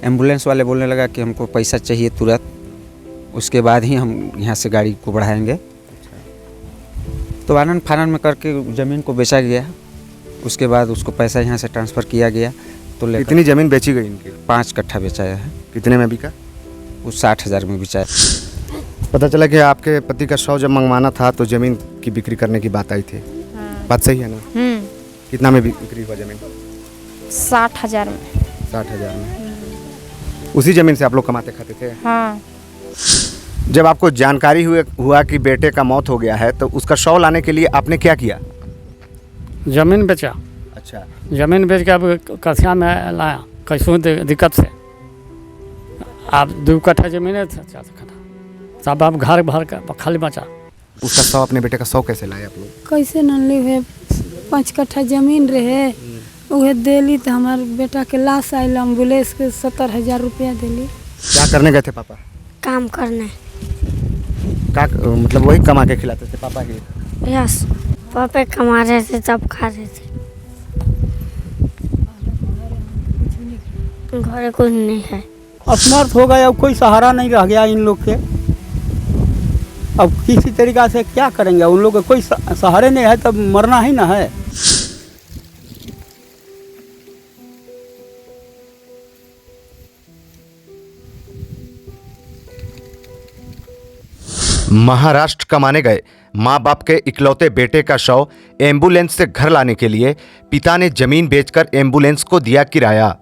Ambulance वाले बोलने लगा कि हमको पैसा चाहिए तुरंत, उसके बाद ही हम यहाँ से गाड़ी को बढ़ाएंगे। तो आनन फानन में करके ज़मीन को बेचा गया। उसके बाद उसको पैसा यहाँ से ट्रांसफ़र किया गया। तो कितनी ज़मीन बेची गई इनकी? 5 कट्ठा बेचाया है। कितने में बिका? वो 60,000 में बेचाया। पता चला कि आपके पति का शव जब मंगवाना था तो ज़मीन की बिक्री करने की बात आई थी। बात सही है ना? कितना में बिक्री हुआ ज़मीन? 60,000 में। 60,000 में। उसी ज़मीन से आप लोग कमाते खाते थे? हाँ। जब आपको जानकारी हुआ कि बेटे का मौत हो गया है तो उसका शव लाने के लिए आपने क्या किया? ज़मीन बेचा। अच्छा, ज़मीन बेच के अब कसिया में लाया कैसों दिक्कत से। आप 2 कट्ठा ज़मीन है सब आप घर भर का खाली बचा। उसका शव, अपने बेटे का शव कैसे लाए आप लोग? कैसे न ली? 5 कट्ठा जमीन रहे उहे दिली तो हमारे बेटा के लाश आयल एम्बुलेंस के 70,000 रुपया दिली। क्या करने गए थे पापा? काम करने। का मतलब वही कमा के खिलाते थे पापा ही? यस, पापा कमा रहे थे तब खा रहे थे। घर कुछ नहीं है। असमर्थ हो गए, अब कोई सहारा नहीं रह गया इन लोग के। अब किसी तरीक़ा से क्या करेंगे? उन लोग के कोई सहारे नहीं है, तब मरना ही ना है। महाराष्ट्र कमाने गए माँ बाप के इकलौते बेटे का शव एम्बुलेंस से घर लाने के लिए पिता ने जमीन बेचकर एम्बुलेंस को दिया किराया।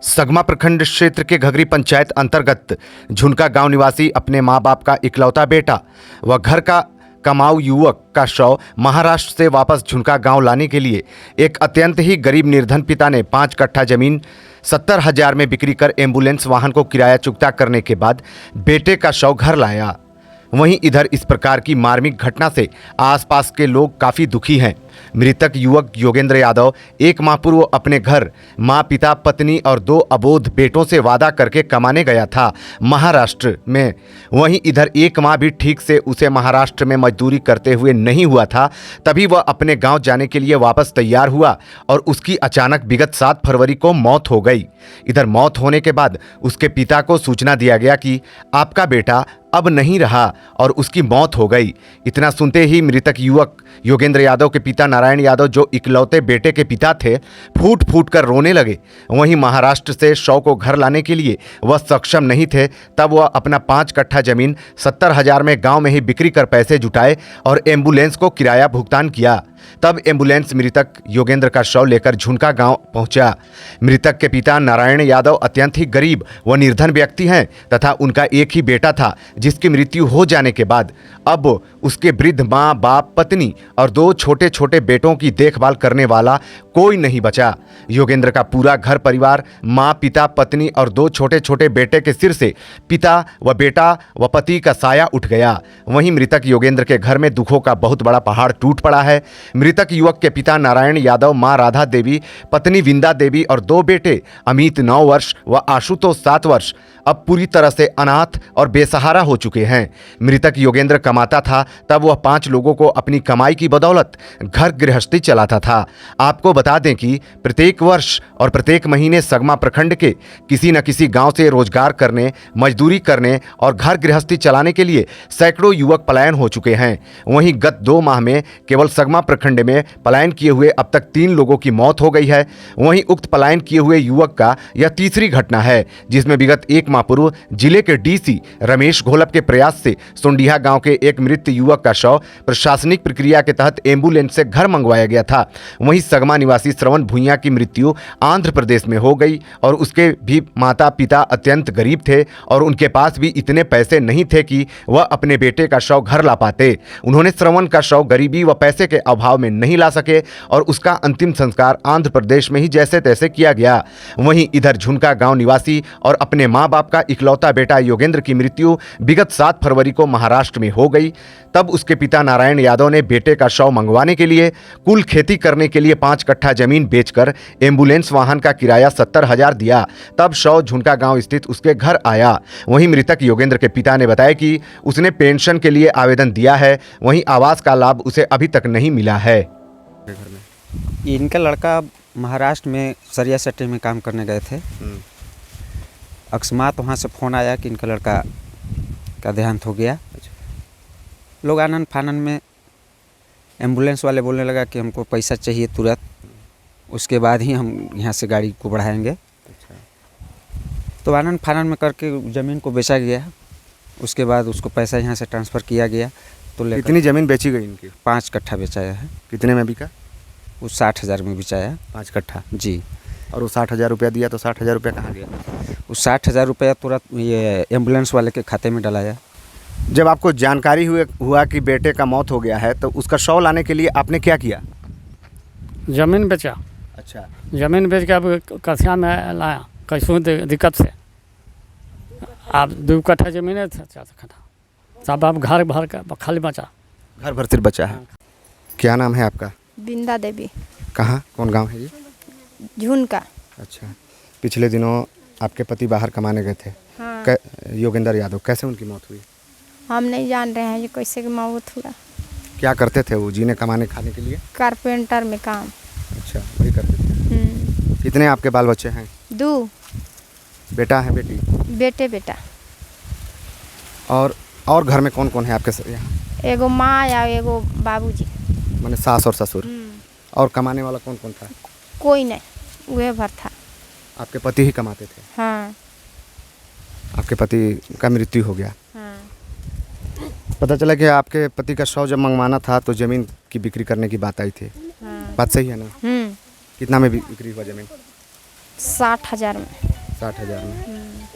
सगमा प्रखंड क्षेत्र के घघरी पंचायत अंतर्गत झुनका गांव निवासी अपने मां बाप का इकलौता बेटा व घर का कमाऊ युवक का शव महाराष्ट्र से वापस झुनका गांव लाने के लिए एक अत्यंत ही गरीब निर्धन पिता ने 5 कट्ठा जमीन 70,000 में बिक्री कर एम्बुलेंस वाहन को किराया चुकता करने के बाद बेटे का शव घर लाया। वहीं इधर इस प्रकार की मार्मिक घटना से आसपास के लोग काफ़ी दुखी हैं। मृतक युवक योगेंद्र यादव 1 माह पूर्व अपने घर मां, पिता, पत्नी और 2 अबोध बेटों से वादा करके कमाने गया था महाराष्ट्र में। वहीं इधर 1 माह भी ठीक से उसे महाराष्ट्र में मजदूरी करते हुए नहीं हुआ था, तभी वह अपने गांव जाने के लिए वापस तैयार हुआ और उसकी अचानक विगत 7 फरवरी को मौत हो गई। इधर मौत होने के बाद उसके पिता को सूचना दिया गया कि आपका बेटा अब नहीं रहा और उसकी मौत हो गई। इतना सुनते ही मृतक युवक योगेंद्र यादव के पिता नारायण यादव, जो इकलौते बेटे के पिता थे, फूट फूट कर रोने लगे। वहीं महाराष्ट्र से शव को घर लाने के लिए वह सक्षम नहीं थे, तब वह अपना 5 कट्ठा जमीन 70,000 में गांव में ही बिक्री कर पैसे जुटाए और एम्बुलेंस को किराया भुगतान किया। तब एम्बुलेंस मृतक योगेंद्र का शव लेकर झुनका गांव पहुंचा। मृतक के पिता नारायण यादव अत्यंत ही गरीब व निर्धन व्यक्ति हैं तथा उनका एक ही बेटा था, जिसकी मृत्यु हो जाने के बाद अब उसके वृद्ध मां, बाप, पत्नी और 2 छोटे छोटे बेटों की देखभाल करने वाला कोई नहीं बचा। योगेंद्र का पूरा घर परिवार मां, पिता, पत्नी और 2 छोटे छोटे बेटे के सिर से पिता व बेटा व पति का साया उठ गया। वहीं मृतक योगेंद्र के घर में दुखों का बहुत बड़ा पहाड़ टूट पड़ा है। मृतक युवक के पिता नारायण यादव, मां राधा देवी, पत्नी विंदा देवी और 2 बेटे अमित 9 वर्ष व आशुतोष 7 वर्ष अब पूरी तरह से अनाथ और बेसहारा हो चुके हैं। मृतक योगेंद्र कमाता था, तब वह 5 लोगों को अपनी कमाई की बदौलत घर गृहस्थी चलाता था। आपको बता दें कि प्रत्येक वर्ष और प्रत्येक महीने सगमा प्रखंड के किसी न किसी गांव से रोजगार करने, मजदूरी करने और घर गृहस्थी चलाने के लिए सैकड़ों युवक पलायन हो चुके हैं। वहीं गत 2 माह में केवल सगमा प्रखंड में पलायन किए हुए अब तक 3 लोगों की मौत हो गई है। वहीं उक्त पलायन किए हुए युवक का यह तीसरी घटना है, जिसमें विगत 1 माह पूर्व जिले के डीसी रमेश घोलप के प्रयास से सोंडिया गांव के एक मृत युवक का शव प्रशासनिक प्रक्रिया के तहत एम्बुलेंस से घर मंगवाया गया था। वहीं सगमा निवासी श्रवण भुइयां की मृत्यु आंध्र प्रदेश में हो गई और उसके भी माता पिता अत्यंत गरीब थे और उनके पास भी इतने पैसे नहीं थे कि वह अपने बेटे का शव घर ला पाते। उन्होंने श्रवण का शव गरीबी व पैसे के अभाव में नहीं ला सके और उसका अंतिम संस्कार आंध्र प्रदेश में ही जैसे तैसे किया गया। वहीं इधर झुनका गांव निवासी और अपने मां बाप का इकलौता बेटा योगेंद्र की मृत्यु विगत 7 फरवरी को महाराष्ट्र में हो गई। तब उसके पिता नारायण यादव ने बेटे का शव मंगवाने के लिए कुल खेती करने के लिए 5 कट्ठा जमीन बेचकर एम्बुलेंस वाहन का किराया 70,000 दिया। तब शव झुनका गांव स्थित उसके घर आया। वहीं मृतक योगेंद्र के पिता ने बताया कि उसने पेंशन के लिए आवेदन दिया है, वहीं आवास का लाभ उसे अभी तक नहीं मिला है। इनका लड़का महाराष्ट्र में सरिया सट्टे में काम करने गए थे। अकस्मात वहाँ से फ़ोन आया कि इनका लड़का का देहांत हो गया। लोग आनन फानन में एम्बुलेंस वाले बोलने लगा कि हमको पैसा चाहिए तुरंत, उसके बाद ही हम यहाँ से गाड़ी को बढ़ाएंगे। तो आनन फानन में करके ज़मीन को बेचा गया। उसके बाद उसको पैसा यहाँ से ट्रांसफ़र किया गया। तो लेकर कितनी ज़मीन बेची गई इनकी? 5 कट्ठा बेचाया है। कितने में बिका? वो 60,000 में बेचाया। 5 कट्ठा। जी। और वो 60,000 रुपया दिया, तो 60,000 रुपया कहाँ गया? वो 60,000 रुपया तुरंत ये एम्बुलेंस वाले के खाते में डलाया। जब आपको जानकारी हुआ कि बेटे का मौत हो गया है, तो उसका शव लाने के लिए आपने क्या किया? ज़मीन बेचा, अच्छा। ज़मीन बेच के अब कसिया में लाया कैसों दिक्कत से। अब 2 कट्ठा ज़मीन है, 4 कट्ठा सब अब घर भर का खाली बचा। घर भर सिर्फ बचा है। क्या नाम है आपका? बिंदा देवी। कहाँ, कौन गांव है ये? झुनका। अच्छा। पिछले दिनों आपके पति बाहर कमाने गए थे। हाँ। योगेंद्र यादव, कैसे उनकी मौत हुई? हम नहीं जान रहे हैं ये कैसे की मौत हुआ। क्या करते थे वो जीने कमाने खाने के लिए? कारपेंटर में काम। अच्छा, वही करते थे। कितने आपके बाल बच्चे हैं? 2 बेटा है, बेटी? बेटा। और घर में कौन कौन है आपके यहाँ? एगो माँ या एगो बाबूजी। माने सास और ससुर। और कमाने वाला कौन कौन था? कोई नहीं, वह भर था। आपके पति ही कमाते थे? हाँ। आपके पति का मृत्यु हो गया। हाँ। पता चला कि आपके पति का शव जब मंगवाना था तो ज़मीन की बिक्री करने की बात आई थी। हाँ। बात सही है ना? कितना में बिक्री हुआ ज़मीन? 60,000 में। 60,000 में।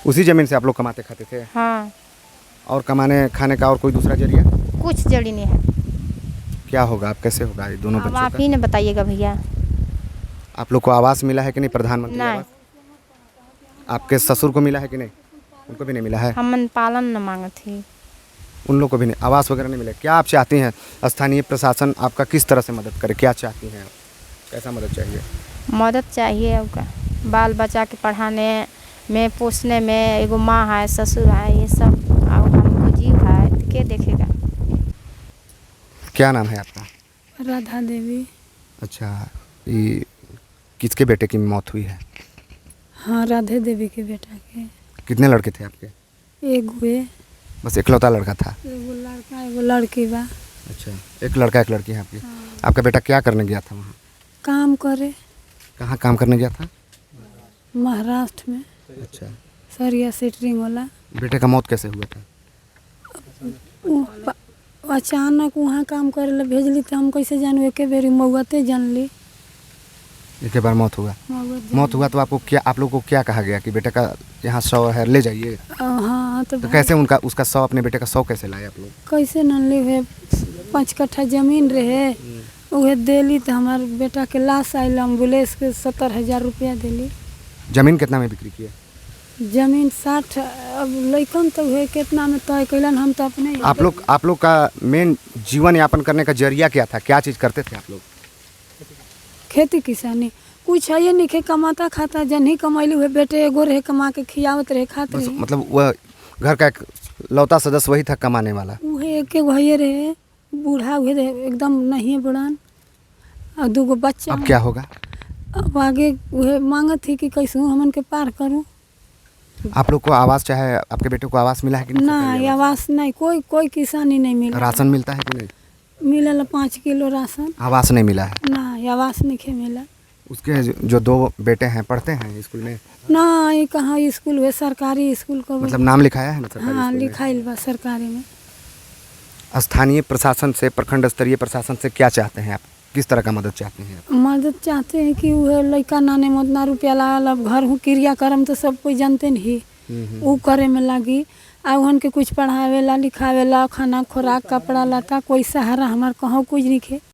उसी ज़मीन से आप लोग कमाते खाते थे? हाँ। और कमाने खाने का और कोई दूसरा जरिया? कुछ जड़ी नहीं है। क्या होगा, आप कैसे होगा ये दोनों अब बच्चों आप का? ही ने बताइएगा भैया। आप लोग को आवास मिला है कि नहीं? प्रधानमंत्री नहीं। आवास आपके ससुर को मिला है कि नहीं? उनको भी नहीं मिला है? हमन पालन न मांगे थी। उन लोग को भी नहीं, आवास वगैरह नहीं मिला। क्या आप चाहती हैं स्थानीय प्रशासन आपका किस तरह से मदद करे? क्या चाहती हैं आप? कैसा मदद चाहिए? मदद चाहिए उनका, बाल बच्चा के पढ़ाने में, पोसने में। एगो माँ है, ससुर है, ये सब। और हमको जीव है, के देखेगा। क्या नाम है आपका? राधा देवी। अच्छा, ये किसके बेटे की मौत हुई है? हाँ, राधे देवी के बेटा के। कितने लड़के थे आपके? एगो बस इकलौता लड़का था? एगो लड़का एगो लड़की बा। अच्छा, एक लड़का एक लड़की है आपकी। आपका बेटा क्या करने गया था वहाँ? काम करे। कहाँ काम करने गया था? महाराष्ट्र में। अच्छा। सरिया सेटरिंग वाला। बेटे का मौत कैसे हुआ था? अचानक वहाँ काम करे ला भेजली तो हम कैसे जानू? एक बेरी मौते जानली। एक बार मौत हुआ? मौत हुआ तो आपको क्या, आप लोग को क्या कहा गया कि बेटे का यहाँ शव है, ले जाइए? हाँ। तो कैसे उसका शव, अपने बेटे का शव कैसे लाए आप लोग? कैसे न ली हुए? 5 कट्ठा जमीन रहे, उहे देली तो हमार बेटा के लाश आयल। एम्बुलेंस के 70,000 रुपया देली। जमीन कितना में बिक्री किए? जमीन 60। अब लइकन तो हुए कितना में तय कैलन, हम तो अपने। आप लोग का मेन जीवन यापन करने का जरिया क्या था? क्या चीज़ करते थे आप लोग? खेती किसानी। कुछ है नहीं के कमाता खाता। जन ही कमैली हुए बेटे एगो रहे, कमा के खियावत रहे, खाते रहे। मतलब वह घर का एक लौता सदस्य वही था कमाने वाला? उहे एक भैया रहे, बूढ़ा हुए रहे, एकदम नहीं बुढ़ान। और 2 बच्चा। अब क्या होगा? अब आगे वह मांगत थी कि कैसे हमन के पार करूं। आप लोग को आवास, चाहे आपके बेटे को आवास मिला है कि नहीं? नहीं, आवास नहीं, कोई किसानी नहीं मिला। राशन मिलता है कि नहीं? मिलल 5 किलो राशन। आवास नहीं मिला है? नहीं, आवास नहीं मिला। उसके जो 2 बेटे हैं पढ़ते हैं स्कूल में? नहीं, कहाँ स्कूल हुए, सरकारी स्कूल को। मतलब नाम लिखाया है ना सरकारी हाँ, स्कूल में? लिखाइल बा सरकारी में। स्थानीय प्रशासन से, प्रखंड स्तरीय प्रशासन से क्या चाहते हैं आप? किस तरह का मदद चाहते हैं आप? मदद चाहते हैं कि वह लड़का नाने में उतना रुपया लागल। अब घर हूँ क्रियाक्रम तो सब कोई जानते नहीं, वो करे में लगी। आ उहन के कुछ पढ़ावेला लिखावेला, खाना खुराक कपड़ा लता, कोई सहारा हमार कहूँ कुछ नहीं खे।